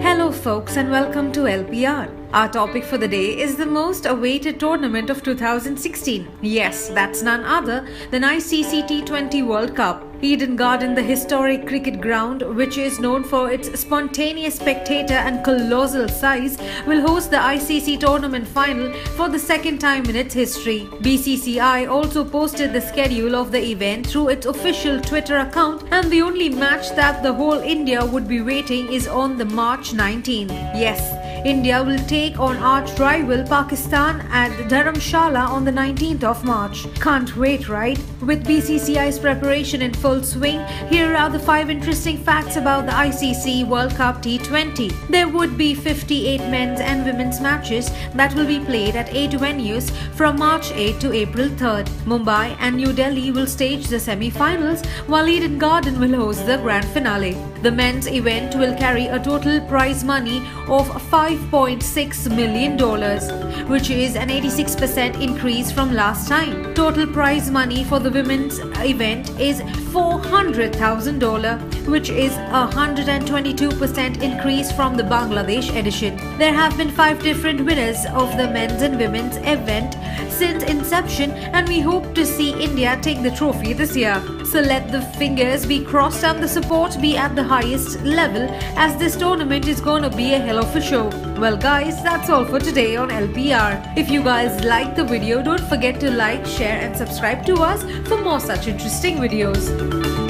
Hello folks and welcome to LPR. Our topic for the day is the most awaited tournament of 2016. Yes, that's none other than ICC T20 World Cup. Eden Garden, the historic cricket ground, which is known for its spontaneous spectator and colossal size, will host the ICC tournament final for the second time in its history. BCCI also posted the schedule of the event through its official Twitter account, and the only match that the whole India would be waiting is on the March 19. Yes, India will take on arch rival Pakistan at Dharamshala on the 19th of March. Can't wait, right? With BCCI's preparation in full swing, here are the 5 interesting facts about the ICC World Cup T20. There would be 58 men's and women's matches that will be played at 8 venues from March 8 to April 3rd. Mumbai and New Delhi will stage the semi-finals, while Eden Garden will host the grand finale. The men's event will carry a total prize money of $5.6 million, which is an 86% increase from last time. Total prize money for the women's event is $400,000, which is a 122% increase from the Bangladesh edition. There have been 5 different winners of the men's and women's event since inception, and we hope to see India take the trophy this year. So let the fingers be crossed and the support be at the highest level, as this tournament is gonna be a hell of a show. Well guys, that's all for today on LPR. If you guys liked the video, don't forget to like, share and subscribe to us for more such interesting videos.